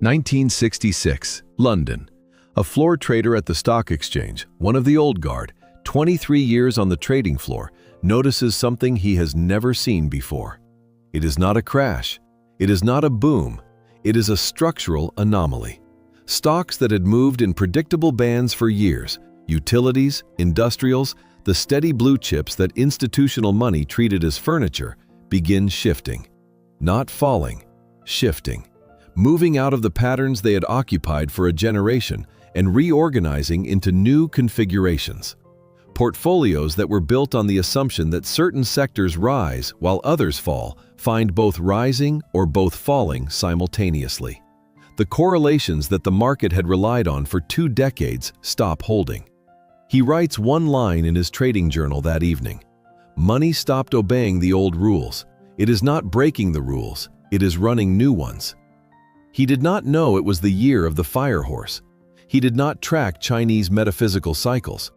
1966, London. A floor trader at the stock exchange, one of the old guard, 23 years on the trading floor, notices something he has never seen before. It is not a crash. It is not a boom. It is a structural anomaly. Stocks that had moved in predictable bands for years, utilities, industrials, the steady blue chips that institutional money treated as furniture, begin shifting. Not falling, shifting. Moving out of the patterns they had occupied for a generation and reorganizing into new configurations. Portfolios that were built on the assumption that certain sectors rise while others fall find both rising or both falling simultaneously. The correlations that the market had relied on for 2 decades stop holding. He writes one line in his trading journal that evening. Money stopped obeying the old rules. It is not breaking the rules, it is running new ones. He did not know it was the year of the fire horse. He did not track Chinese metaphysical cycles.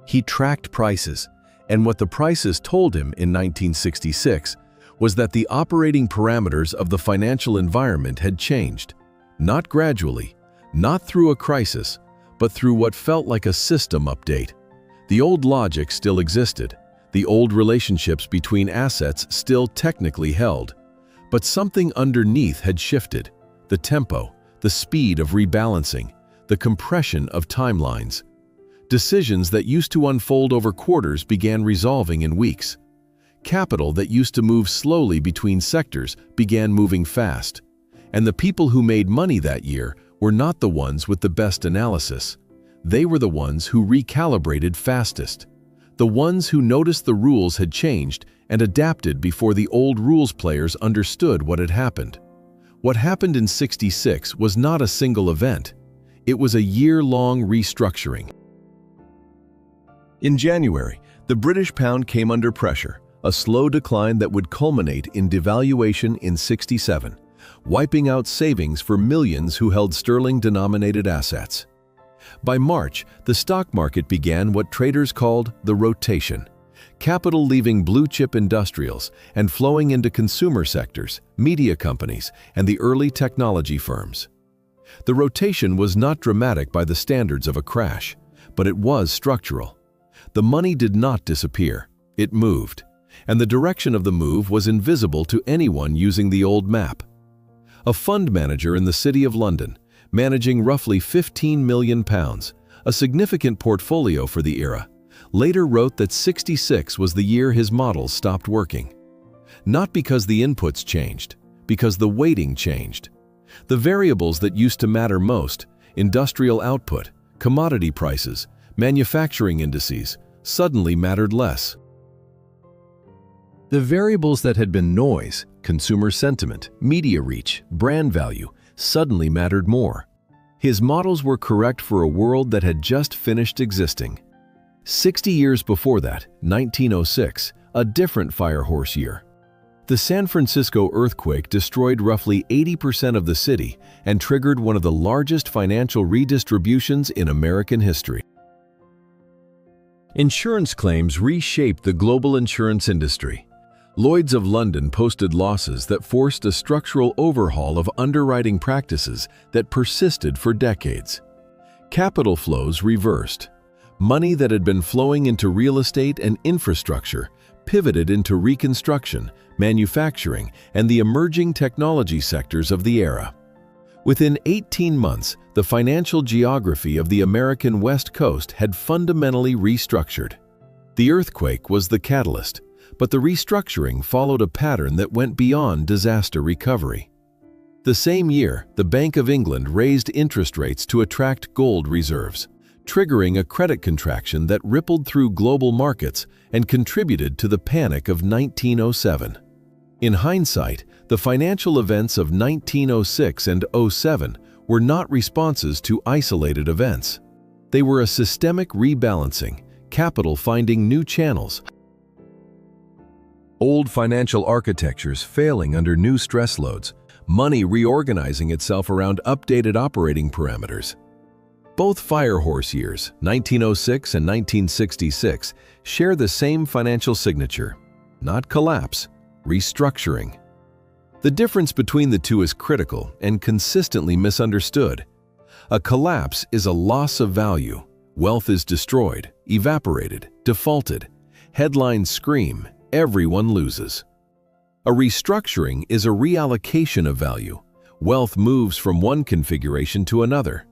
He tracked prices, and what the prices told him in 1966 was that the operating parameters of the financial environment had changed, not gradually, not through a crisis, but through what felt like a system update. The old logic still existed, the old relationships between assets still technically held, but something underneath had shifted: the tempo, the speed of rebalancing, the compression of timelines. Decisions that used to unfold over quarters began resolving in weeks. Capital that used to move slowly between sectors began moving fast. And the people who made money that year were not the ones with the best analysis. They were the ones who recalibrated fastest. The ones who noticed the rules had changed and adapted before the old rules players understood what had happened. What happened in '66 was not a single event. It was a year-long restructuring. In January, the British pound came under pressure, a slow decline that would culminate in devaluation in '67, wiping out savings for millions who held sterling-denominated assets. By March, the stock market began what traders called the rotation. Capital leaving blue-chip industrials and flowing into consumer sectors, media companies, and the early technology firms. The rotation was not dramatic by the standards of a crash, but it was structural. The money did not disappear, it moved, and the direction of the move was invisible to anyone using the old map. A fund manager in the City of London, managing roughly £15 million, a significant portfolio for the era, later wrote that '66 was the year his models stopped working. Not because the inputs changed, because the weighting changed. The variables that used to matter most, industrial output, commodity prices, manufacturing indices, suddenly mattered less. The variables that had been noise, consumer sentiment, media reach, brand value, suddenly mattered more. His models were correct for a world that had just finished existing. 60 years before that, 1906, a different firehorse year. The San Francisco earthquake destroyed roughly 80% of the city and triggered one of the largest financial redistributions in American history. Insurance claims reshaped the global insurance industry. Lloyd's of London posted losses that forced a structural overhaul of underwriting practices that persisted for decades. Capital flows reversed. Money that had been flowing into real estate and infrastructure pivoted into reconstruction, manufacturing, and the emerging technology sectors of the era. Within 18 months, the financial geography of the American West Coast had fundamentally restructured. The earthquake was the catalyst, but the restructuring followed a pattern that went beyond disaster recovery. The same year, the Bank of England raised interest rates to attract gold reserves, triggering a credit contraction that rippled through global markets and contributed to the panic of 1907. In hindsight, the financial events of 1906 and '07 were not responses to isolated events. They were a systemic rebalancing, capital finding new channels, old financial architectures failing under new stress loads, money reorganizing itself around updated operating parameters. Both firehorse years, 1906 and 1966, share the same financial signature: not collapse, restructuring. The difference between the two is critical and consistently misunderstood. A collapse is a loss of value. Wealth is destroyed, evaporated, defaulted. Headlines scream, everyone loses. A restructuring is a reallocation of value. Wealth moves from one configuration to another.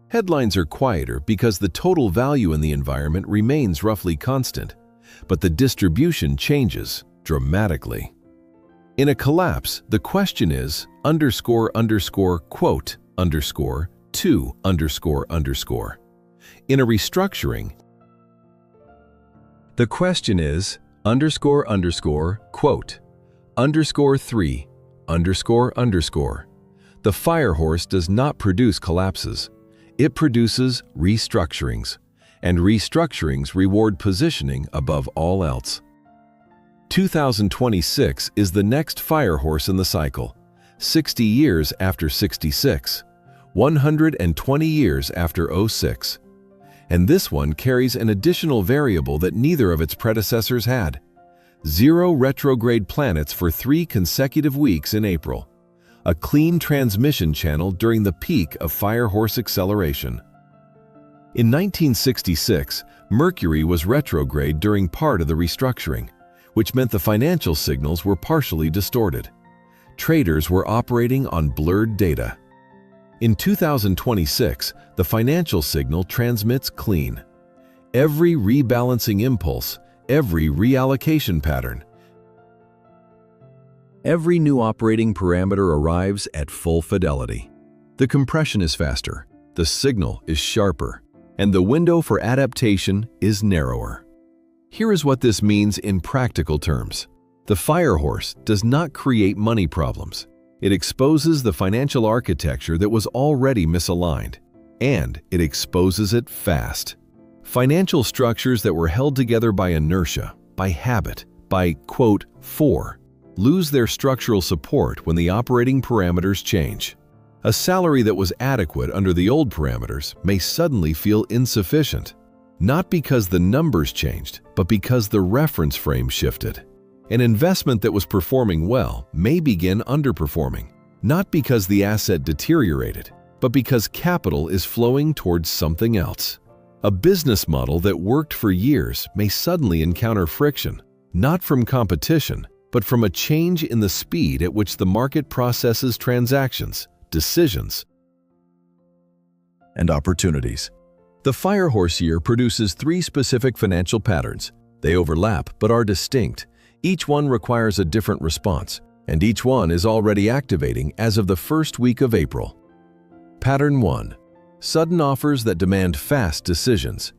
Headlines are quieter because the total value in the environment remains roughly constant, but the distribution changes dramatically. In a collapse, the question is quote to __. In a restructuring, the question is quote _3 __. The fire horse does not produce collapses. It produces restructurings, and restructurings reward positioning above all else. 2026 is the next fire horse in the cycle, 60 years after 66, 120 years after 06. And this one carries an additional variable that neither of its predecessors had: 0 retrograde planets for 3 consecutive weeks in April. A clean transmission channel during the peak of fire horse acceleration. In 1966, Mercury was retrograde during part of the restructuring, which meant the financial signals were partially distorted. Traders were operating on blurred data. In 2026, the financial signal transmits clean. Every rebalancing impulse, every reallocation pattern, every new operating parameter arrives at full fidelity. The compression is faster, the signal is sharper, and the window for adaptation is narrower. Here is what this means in practical terms. The fire horse does not create money problems. It exposes the financial architecture that was already misaligned, and it exposes it fast. Financial structures that were held together by inertia, by habit, by quote lose their structural support when the operating parameters change. A salary that was adequate under the old parameters may suddenly feel insufficient, not because the numbers changed, but because the reference frame shifted. An investment that was performing well may begin underperforming, not because the asset deteriorated, but because capital is flowing towards something else. A business model that worked for years may suddenly encounter friction, not from competition, but from a change in the speed at which the market processes transactions, decisions, and opportunities. The fire horse year produces 3 specific financial patterns. They overlap but are distinct. Each one requires a different response, and each one is already activating as of the first week of April. Pattern 1. Sudden offers that demand fast decisions.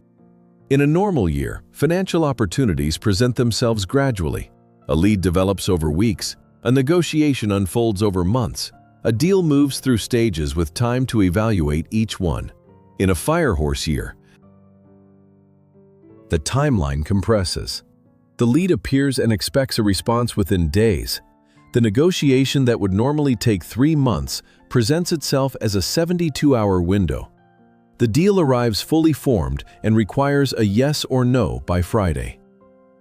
In a normal year, financial opportunities present themselves gradually. A lead develops over weeks, a negotiation unfolds over months, a deal moves through stages with time to evaluate each one. In a fire horse year, the timeline compresses. The lead appears and expects a response within days. The negotiation that would normally take 3 months presents itself as a 72-hour window. The deal arrives fully formed and requires a yes or no by Friday.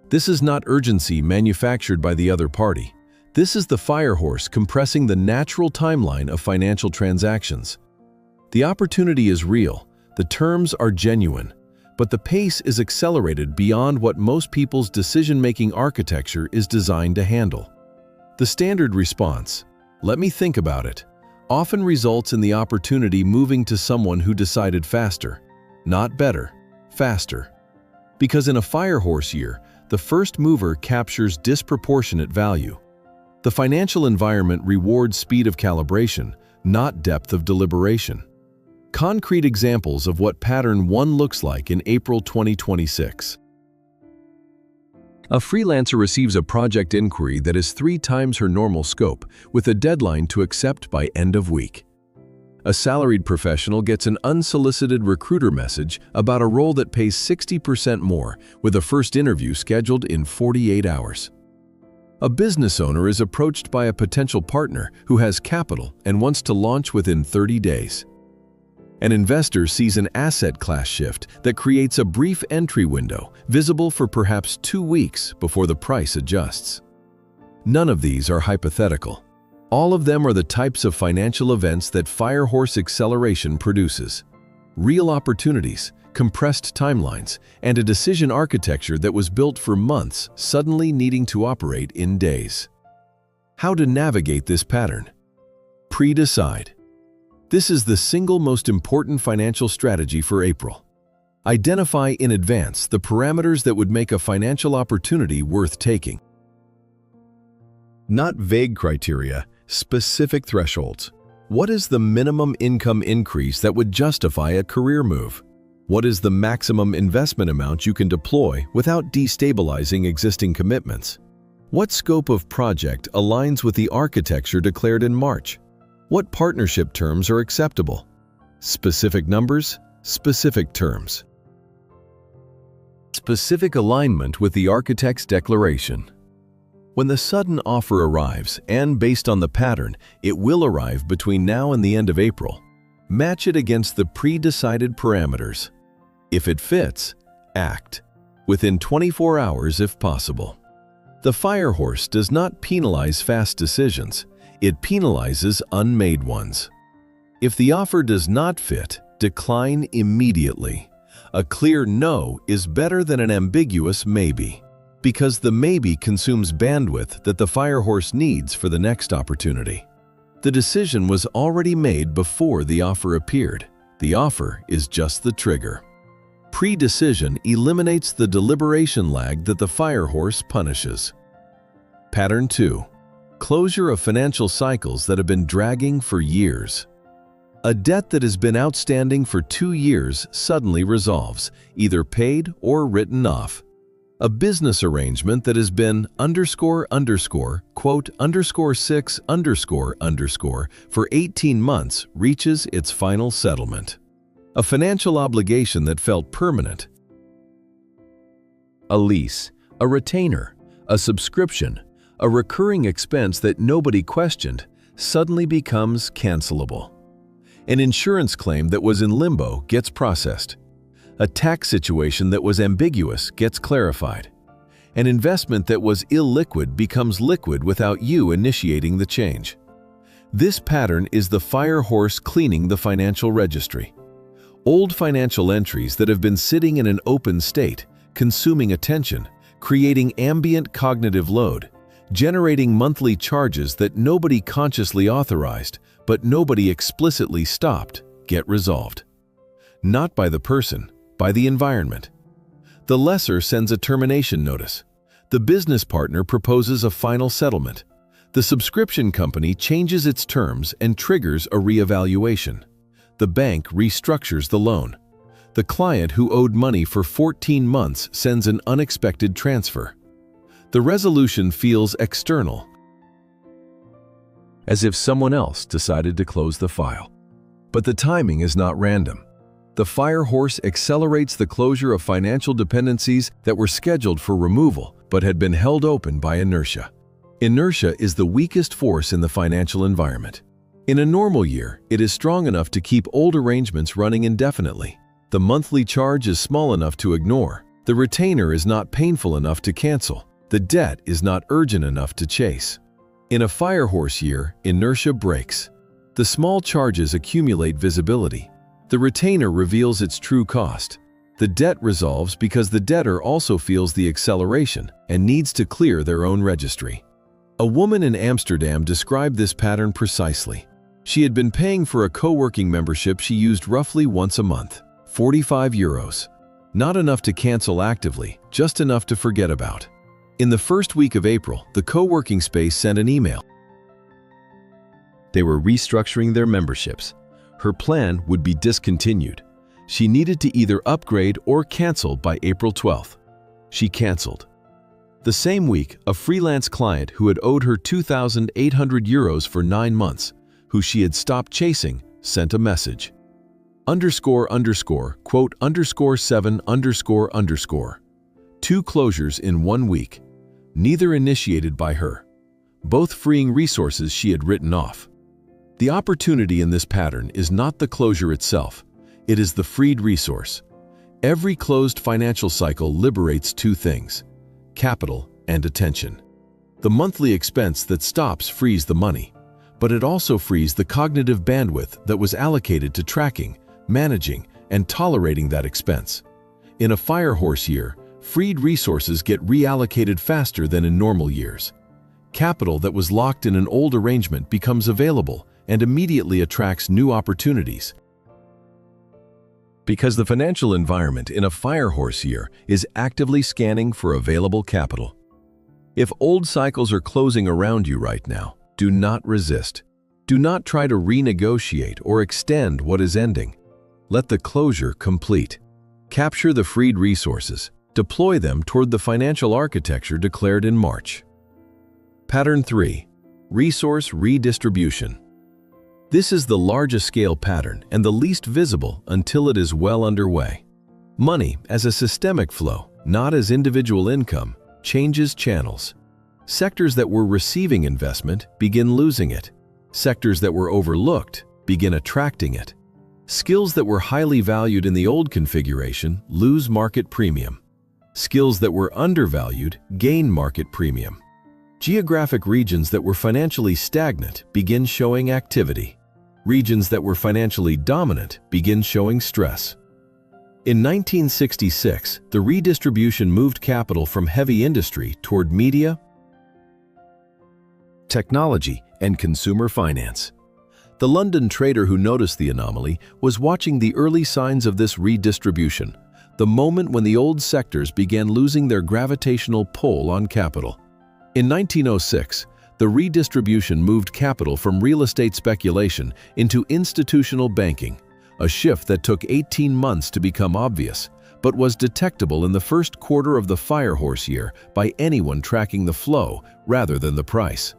This is not urgency manufactured by the other party. This is the fire horse compressing the natural timeline of financial transactions. The opportunity is real, the terms are genuine, but the pace is accelerated beyond what most people's decision-making architecture is designed to handle. The standard response, "Let me think about it," often results in the opportunity moving to someone who decided faster, not better, faster. Because in a fire horse year, the first mover captures disproportionate value. The financial environment rewards speed of calibration, not depth of deliberation. Concrete examples of what Pattern 1 looks like in April 2026. A freelancer receives a project inquiry that is 3 times her normal scope, with a deadline to accept by end of week. A salaried professional gets an unsolicited recruiter message about a role that pays 60% more, with a first interview scheduled in 48 hours. A business owner is approached by a potential partner who has capital and wants to launch within 30 days. An investor sees an asset class shift that creates a brief entry window, visible for perhaps 2 weeks before the price adjusts. None of these are hypothetical. All of them are the types of financial events that Firehorse acceleration produces. Real opportunities, compressed timelines, and a decision architecture that was built for months suddenly needing to operate in days. How to navigate this pattern? Pre-decide. This is the single most important financial strategy for April. Identify in advance the parameters that would make a financial opportunity worth taking. Not vague criteria, specific thresholds. What is the minimum income increase that would justify a career move? What is the maximum investment amount you can deploy without destabilizing existing commitments? What scope of project aligns with the architecture declared in March? What partnership terms are acceptable? Specific numbers, specific terms. Specific alignment with the architect's declaration. When the sudden offer arrives, and based on the pattern, it will arrive between now and the end of April, match it against the pre-decided parameters. If it fits, act. Within 24 hours if possible. The Firehorse does not penalize fast decisions, it penalizes unmade ones. If the offer does not fit, decline immediately. A clear no is better than an ambiguous maybe, because the maybe consumes bandwidth that the Firehorse needs for the next opportunity. The decision was already made before the offer appeared. The offer is just the trigger. Pre-decision eliminates the deliberation lag that the Firehorse punishes. Pattern 2. Closure of financial cycles that have been dragging for years. A debt that has been outstanding for 2 years suddenly resolves, either paid or written off. A business arrangement that has been __6__ for 18 months reaches its final settlement. A financial obligation that felt permanent. A lease, a retainer, a subscription, a recurring expense that nobody questioned suddenly becomes cancelable. An insurance claim that was in limbo gets processed. A tax situation that was ambiguous gets clarified. An investment that was illiquid becomes liquid without you initiating the change. This pattern is the Firehorse cleaning the financial registry. Old financial entries that have been sitting in an open state, consuming attention, creating ambient cognitive load, generating monthly charges that nobody consciously authorized, but nobody explicitly stopped, get resolved. Not by the person, by the environment. The lessor sends a termination notice. The business partner proposes a final settlement. The subscription company changes its terms and triggers a reevaluation. The bank restructures the loan. The client who owed money for 14 months sends an unexpected transfer. The resolution feels external, as if someone else decided to close the file. But the timing is not random. The Firehorse accelerates the closure of financial dependencies that were scheduled for removal but had been held open by inertia. Inertia is the weakest force in the financial environment. In a normal year, it is strong enough to keep old arrangements running indefinitely. The monthly charge is small enough to ignore. The retainer is not painful enough to cancel. The debt is not urgent enough to chase. In a Firehorse year, inertia breaks. The small charges accumulate visibility. The retainer reveals its true cost. The debt resolves because the debtor also feels the acceleration and needs to clear their own registry. A woman in Amsterdam described this pattern precisely. She had been paying for a co-working membership she used roughly once a month, €45. Not enough to cancel actively, just enough to forget about. In the first week of April, the co-working space sent an email. They were restructuring their memberships. Her plan would be discontinued. She needed to either upgrade or cancel by April 12th. She canceled. The same week, a freelance client who had owed her €2,800 for 9 months, who she had stopped chasing, sent a message. __7__. 2 closures in 1 week. Neither initiated by her. Both freeing resources she had written off. The opportunity in this pattern is not the closure itself. It is the freed resource. Every closed financial cycle liberates 2 things: capital and attention. The monthly expense that stops frees the money, but it also frees the cognitive bandwidth that was allocated to tracking, managing, and tolerating that expense. In a firehorse year, freed resources get reallocated faster than in normal years. Capital that was locked in an old arrangement becomes available and immediately attracts new opportunities. Because the financial environment in a firehorse year is actively scanning for available capital. If old cycles are closing around you right now, do not resist. Do not try to renegotiate or extend what is ending. Let the closure complete. Capture the freed resources. Deploy them toward the financial architecture declared in March. Pattern 3. Resource redistribution. This is the largest scale pattern and the least visible until it is well underway. Money, as a systemic flow, not as individual income, changes channels. Sectors that were receiving investment begin losing it. Sectors that were overlooked begin attracting it. Skills that were highly valued in the old configuration lose market premium. Skills that were undervalued gain market premium. Geographic regions that were financially stagnant begin showing activity. Regions that were financially dominant begin showing stress. In 1966, the redistribution moved capital from heavy industry toward media, technology, and consumer finance. The London trader who noticed the anomaly was watching the early signs of this redistribution, the moment when the old sectors began losing their gravitational pull on capital. In 1906, the redistribution moved capital from real estate speculation into institutional banking, a shift that took 18 months to become obvious, but was detectable in the first quarter of the firehorse year by anyone tracking the flow rather than the price.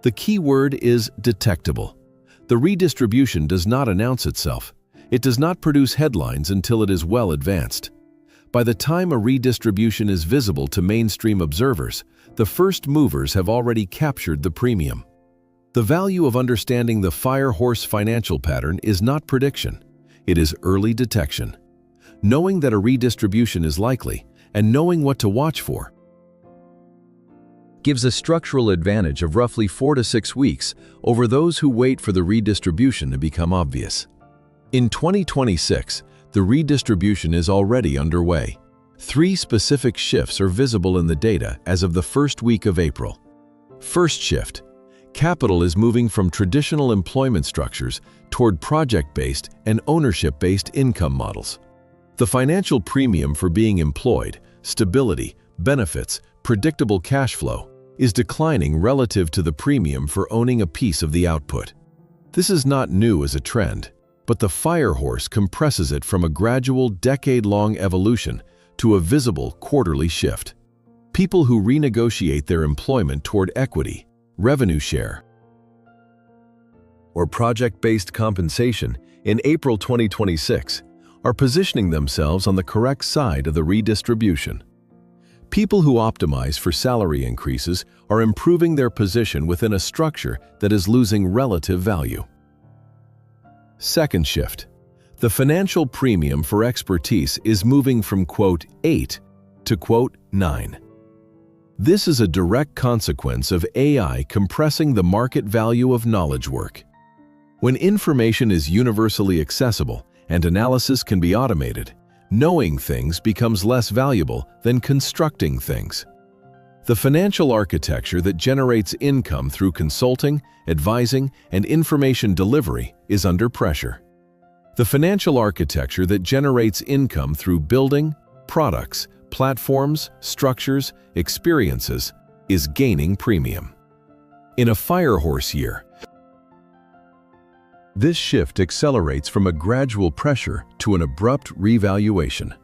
The key word is detectable. The redistribution does not announce itself. It does not produce headlines until it is well advanced. By the time a redistribution is visible to mainstream observers, the first movers have already captured the premium. The value of understanding the firehorse financial pattern is not prediction. It is early detection. Knowing that a redistribution is likely and knowing what to watch for gives a structural advantage of roughly 4 to 6 weeks over those who wait for the redistribution to become obvious. In 2026, the redistribution is already underway. 3 specific shifts are visible in the data as of the first week of April. First shift: capital is moving from traditional employment structures toward project-based and ownership-based income models. The financial premium for being employed, stability, benefits, predictable cash flow, is declining relative to the premium for owning a piece of the output. This is not new as a trend, but the firehorse compresses it from a gradual decade-long evolution to a visible quarterly shift. People who renegotiate their employment toward equity, revenue share, or project-based compensation in April 2026 are positioning themselves on the correct side of the redistribution. People who optimize for salary increases are improving their position within a structure that is losing relative value. Second shift: the financial premium for expertise is moving from quote 8 to quote 9. This is a direct consequence of AI compressing the market value of knowledge work. When information is universally accessible and analysis can be automated, knowing things becomes less valuable than constructing things. The financial architecture that generates income through consulting, advising, and information delivery is under pressure. The financial architecture that generates income through building, products, platforms, structures, experiences is gaining premium. In a firehorse year, this shift accelerates from a gradual pressure to an abrupt revaluation.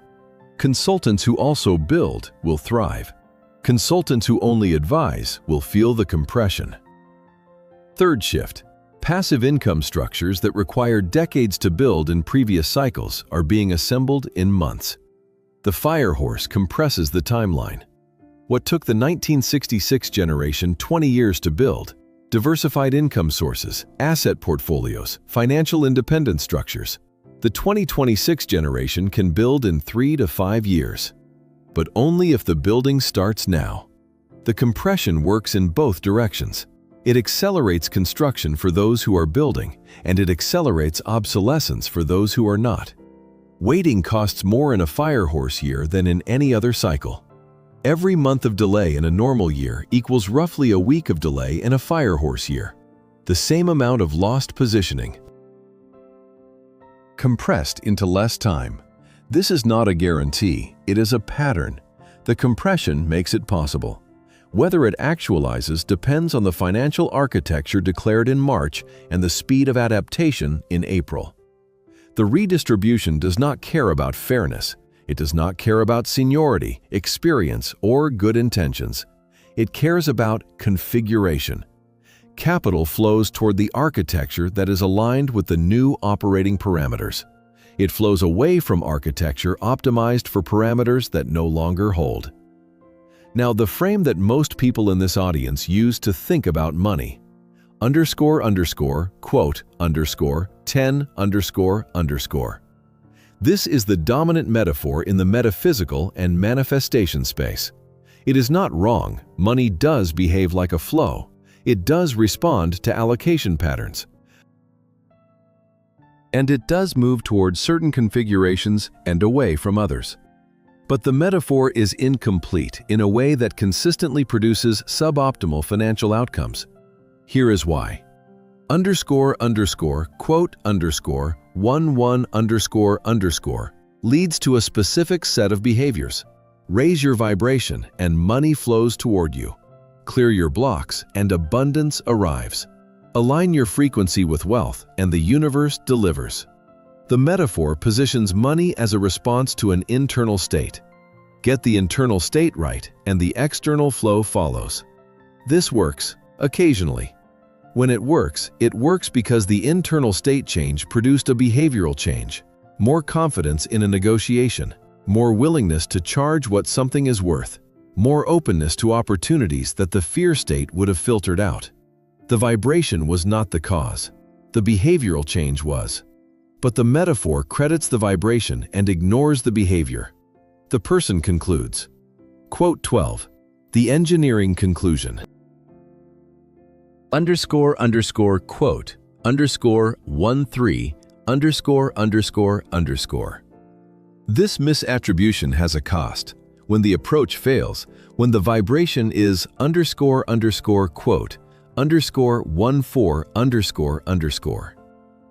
Consultants who also build will thrive. Consultants who only advise will feel the compression. Third shift: passive income structures that required decades to build in previous cycles are being assembled in months. The firehorse compresses the timeline. What took the 1966 generation 20 years to build, diversified income sources, asset portfolios, financial independence structures, the 2026 generation can build in 3 to 5 years. But only if the building starts now. The compression works in both directions. It accelerates construction for those who are building, and it accelerates obsolescence for those who are not. Waiting costs more in a firehorse year than in any other cycle. Every month of delay in a normal year equals roughly a week of delay in a firehorse year. The same amount of lost positioning, compressed into less time. This is not a guarantee, it is a pattern. The compression makes it possible. Whether it actualizes depends on the financial architecture declared in March and the speed of adaptation in April. The redistribution does not care about fairness. It does not care about seniority, experience, or good intentions. It cares about configuration. Capital flows toward the architecture that is aligned with the new operating parameters. It flows away from architecture optimized for parameters that no longer hold. Now, the frame that most people in this audience use to think about money. Quote, 10, This is the dominant metaphor in the metaphysical and manifestation space. It is not wrong. Money does behave like a flow. It does respond to allocation patterns. And it does move towards certain configurations and away from others. But the metaphor is incomplete in a way that consistently produces suboptimal financial outcomes. Here is why. Quote, 11 leads to a specific set of behaviors. Raise your vibration and money flows toward you. Clear your blocks and abundance arrives. Align your frequency with wealth and the universe delivers. The metaphor positions money as a response to an internal state. Get the internal state right and the external flow follows. This works, occasionally. When it works because the internal state change produced a behavioral change, more confidence in a negotiation, more willingness to charge what something is worth, more openness to opportunities that the fear state would have filtered out. The vibration was not the cause. The behavioral change was. But the metaphor credits the vibration and ignores the behavior. The person concludes. Quote 12. The engineering conclusion. Quote, 13. This misattribution has a cost. When the approach fails, when the vibration is quote, 14 .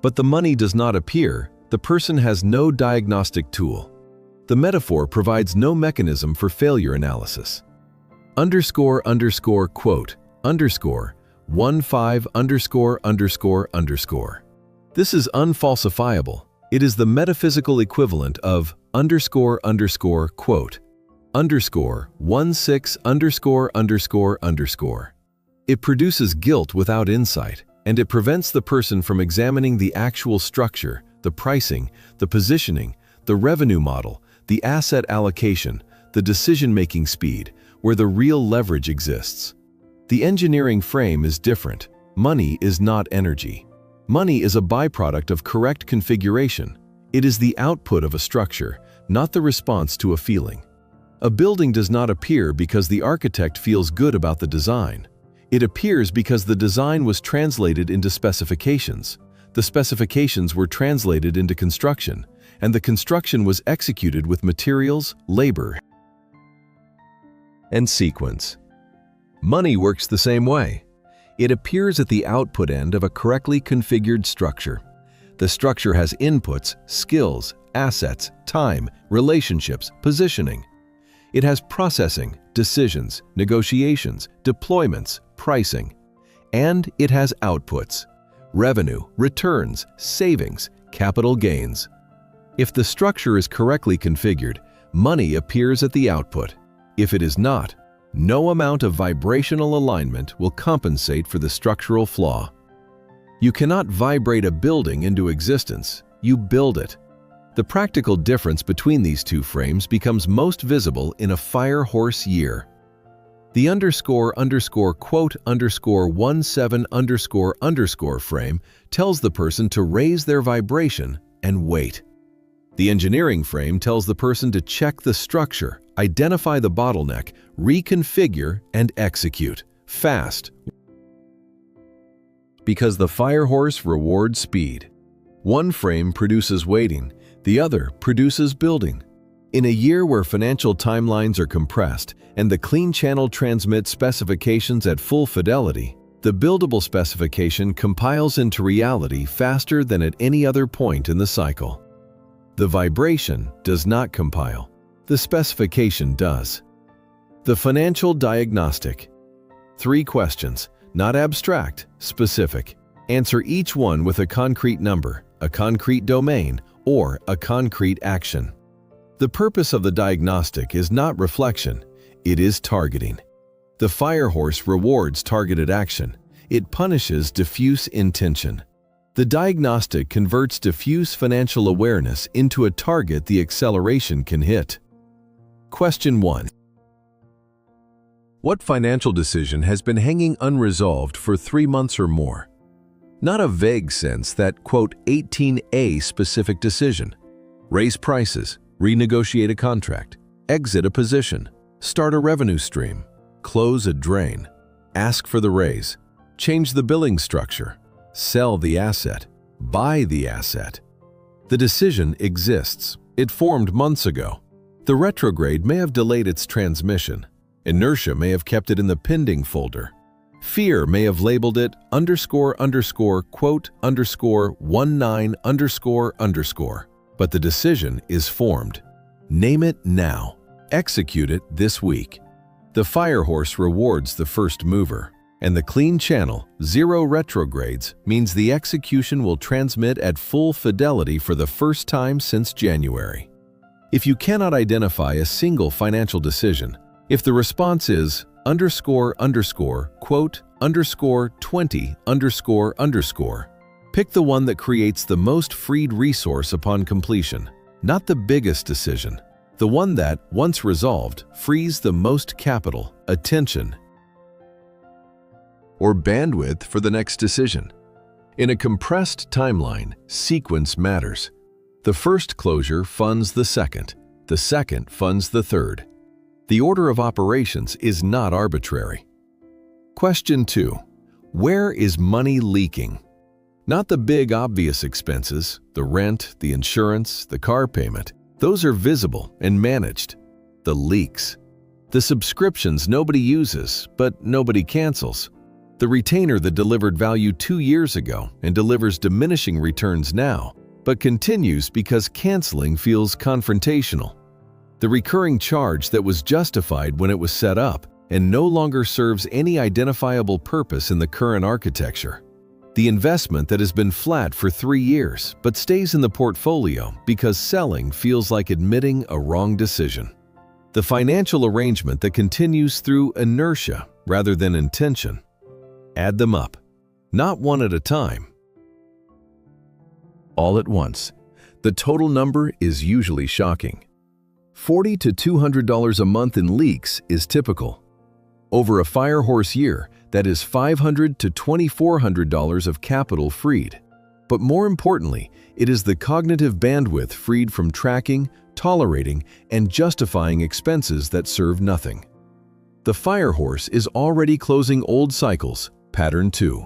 But the money does not appear, the person has no diagnostic tool. The metaphor provides no mechanism for failure analysis. Quote, 15 . This is unfalsifiable. It is the metaphysical equivalent of quote, 16 . It produces guilt without insight, and it prevents the person from examining the actual structure, the pricing, the positioning, the revenue model, the asset allocation, the decision-making speed, where the real leverage exists. The engineering frame is different. Money is not energy. Money is a byproduct of correct configuration. It is the output of a structure, not the response to a feeling. A building does not appear because the architect feels good about the design. It appears because the design was translated into specifications. The specifications were translated into construction, and the construction was executed with materials, labor, and sequence. Money works the same way. It appears at the output end of a correctly configured structure. The structure has inputs, skills, assets, time, relationships, positioning. It has processing, decisions, negotiations, deployments, pricing. And it has outputs: revenue, returns, savings, capital gains. If the structure is correctly configured, money appears at the output. If it is not, no amount of vibrational alignment will compensate for the structural flaw. You cannot vibrate a building into existence, you build it. The practical difference between these two frames becomes most visible in a fire horse year. The quote 17 frame tells the person to raise their vibration and wait. The engineering frame tells the person to check the structure, identify the bottleneck, reconfigure, and execute fast. Because the fire horse rewards speed. One frame produces waiting, the other produces building. In a year where financial timelines are compressed and the clean channel transmits specifications at full fidelity, the buildable specification compiles into reality faster than at any other point in the cycle. The vibration does not compile. The specification does. The financial diagnostic. 3 questions, not abstract, specific. Answer each one with a concrete number, a concrete domain, or a concrete action. The purpose of the diagnostic is not reflection, it is targeting. The fire horse rewards targeted action. It punishes diffuse intention. The diagnostic converts diffuse financial awareness into a target the acceleration can hit. Question 1. What financial decision has been hanging unresolved for 3 months or more? Not a vague sense that, quote, 18A specific decision. Raise prices, renegotiate a contract, exit a position, start a revenue stream, close a drain, ask for the raise, change the billing structure, sell the asset, buy the asset. The decision exists. It formed months ago. The retrograde may have delayed its transmission. Inertia may have kept it in the pending folder. Fear may have labeled it __quote _19 __. But the decision is formed. Name it now. Execute it this week. The fire horse rewards the first mover, and the clean channel, 0 retrogrades, means the execution will transmit at full fidelity for the first time since January. If you cannot identify a single financial decision, if the response is __quote _20 __, pick the one that creates the most freed resource upon completion, not the biggest decision, the one that, once resolved, frees the most capital, attention, or bandwidth for the next decision. In a compressed timeline, sequence matters. The first closure funds the second funds the third. The order of operations is not arbitrary. Question 2. Where is money leaking? Not the big obvious expenses, the rent, the insurance, the car payment. Those are visible and managed. The leaks. The subscriptions nobody uses, but nobody cancels. The retainer that delivered value 2 years ago and delivers diminishing returns now, but continues because canceling feels confrontational. The recurring charge that was justified when it was set up and no longer serves any identifiable purpose in the current architecture. The investment that has been flat for 3 years but stays in the portfolio because selling feels like admitting a wrong decision. The financial arrangement that continues through inertia rather than intention. Add them up, not one at a time. All at once. The total number is usually shocking. $40 to $200 a month in leaks is typical. Over a fire horse year, that is $500 to $2,400 of capital freed. But more importantly, it is the cognitive bandwidth freed from tracking, tolerating, and justifying expenses that serve nothing. The fire horse is already closing old cycles, pattern 2.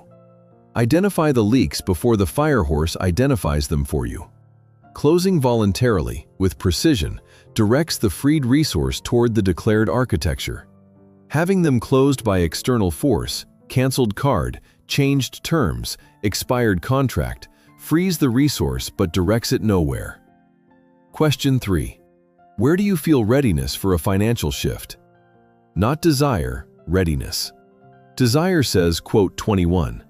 Identify the leaks before the fire horse identifies them for you. Closing voluntarily, with precision, directs the freed resource toward the declared architecture. Having them closed by external force, canceled card, changed terms, expired contract, frees the resource but directs it nowhere. Question 3. Where do you feel readiness for a financial shift? Not desire, readiness. Desire says, quote, 21.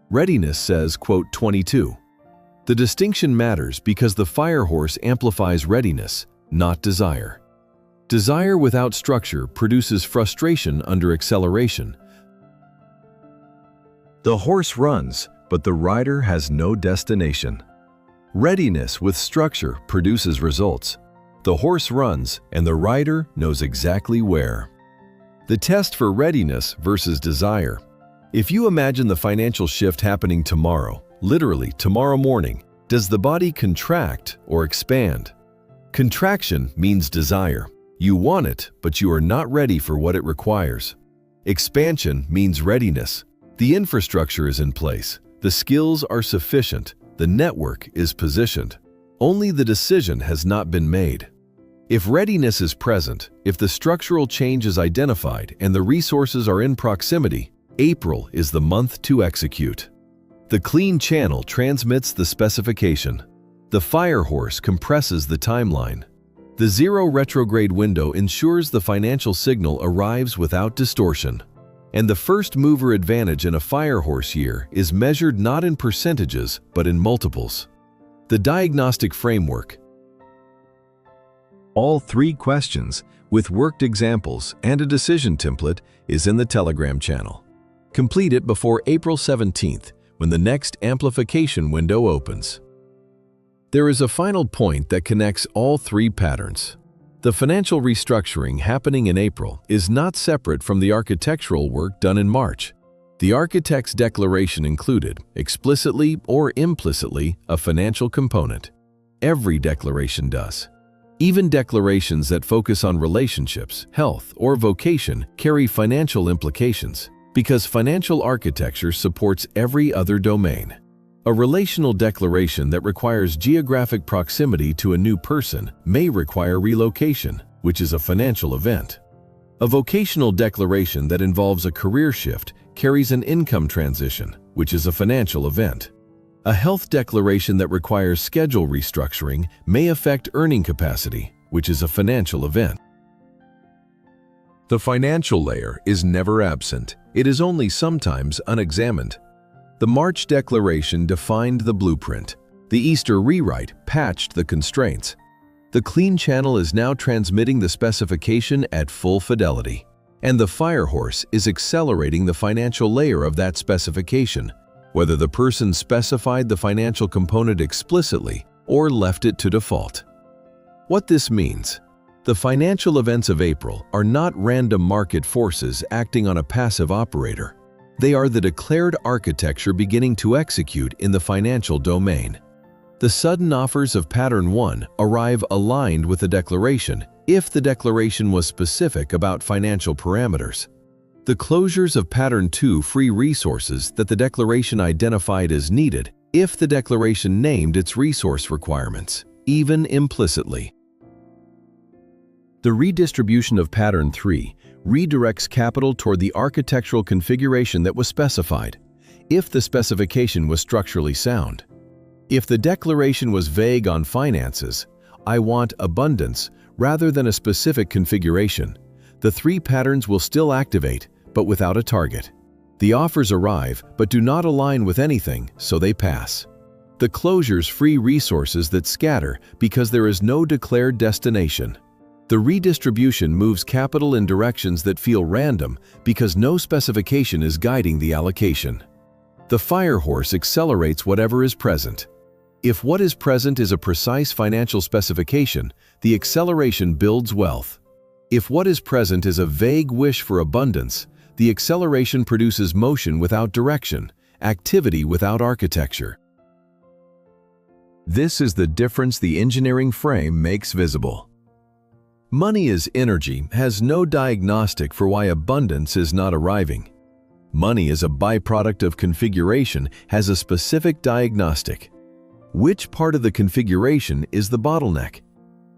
Readiness says, quote, 22. The distinction matters because the fire horse amplifies readiness, not desire. Desire without structure produces frustration under acceleration. The horse runs, but the rider has no destination. Readiness with structure produces results. The horse runs, and the rider knows exactly where. The test for readiness versus desire. If you imagine the financial shift happening tomorrow, literally tomorrow morning, does the body contract or expand? Contraction means desire. You want it, but you are not ready for what it requires. Expansion means readiness. The infrastructure is in place, the skills are sufficient, the network is positioned. Only the decision has not been made. If readiness is present, if the structural change is identified and the resources are in proximity, April is the month to execute. The clean channel transmits the specification. The fire horse compresses the timeline. The zero retrograde window ensures the financial signal arrives without distortion. And the first mover advantage in a fire horse year is measured not in percentages but in multiples. The diagnostic framework. All 3 questions, with worked examples and a decision template, is in the Telegram channel. Complete it before April 17th, when the next amplification window opens. There is a final point that connects all 3 patterns. The financial restructuring happening in April is not separate from the architectural work done in March. The architect's declaration included, explicitly or implicitly, a financial component. Every declaration does. Even declarations that focus on relationships, health, or vocation carry financial implications, because financial architecture supports every other domain. A relational declaration that requires geographic proximity to a new person may require relocation, which is a financial event. A vocational declaration that involves a career shift carries an income transition, which is a financial event. A health declaration that requires schedule restructuring may affect earning capacity, which is a financial event. The financial layer is never absent. It is only sometimes unexamined. The March declaration defined the blueprint. The Easter rewrite patched the constraints. The clean channel is now transmitting the specification at full fidelity. And the fire horse is accelerating the financial layer of that specification, whether the person specified the financial component explicitly or left it to default. What this means: the financial events of April are not random market forces acting on a passive operator. They are the declared architecture beginning to execute in the financial domain. The sudden offers of Pattern 1 arrive aligned with the declaration if the declaration was specific about financial parameters. The closures of Pattern 2 free resources that the declaration identified as needed if the declaration named its resource requirements, even implicitly. The redistribution of Pattern 3 redirects capital toward the architectural configuration that was specified, if the specification was structurally sound. If the declaration was vague on finances, I want abundance, rather than a specific configuration, the 3 patterns will still activate, but without a target. The offers arrive, but do not align with anything, so they pass. The closures free resources that scatter because there is no declared destination. The redistribution moves capital in directions that feel random because no specification is guiding the allocation. The fire horse accelerates whatever is present. If what is present is a precise financial specification, the acceleration builds wealth. If what is present is a vague wish for abundance, the acceleration produces motion without direction, activity without architecture. This is the difference the engineering frame makes visible. Money as energy has no diagnostic for why abundance is not arriving. Money as a byproduct of configuration has a specific diagnostic. Which part of the configuration is the bottleneck?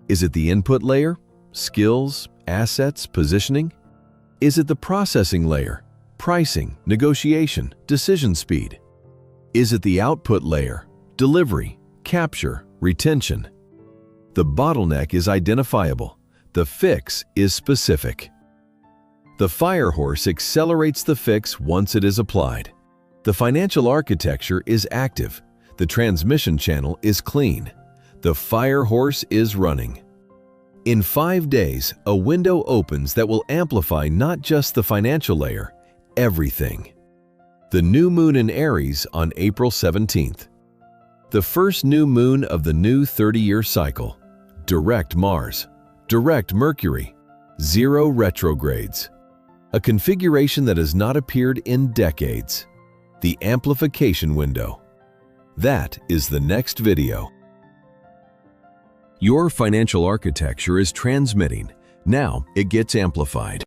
Is it the input layer, skills, assets, positioning? Is it the processing layer, pricing, negotiation, decision speed? Is it the output layer, delivery, capture, retention? The bottleneck is identifiable. The fix is specific. The fire horse accelerates the fix once it is applied. The financial architecture is active. The transmission channel is clean. The fire horse is running. In 5 days, a window opens that will amplify not just the financial layer, everything. The new moon in Aries on April 17th. The first new moon of the new 30-year cycle. Direct Mars. Direct Mercury. 0 retrogrades. A configuration that has not appeared in decades. The amplification window. That is the next video. Your financial architecture is transmitting. Now it gets amplified.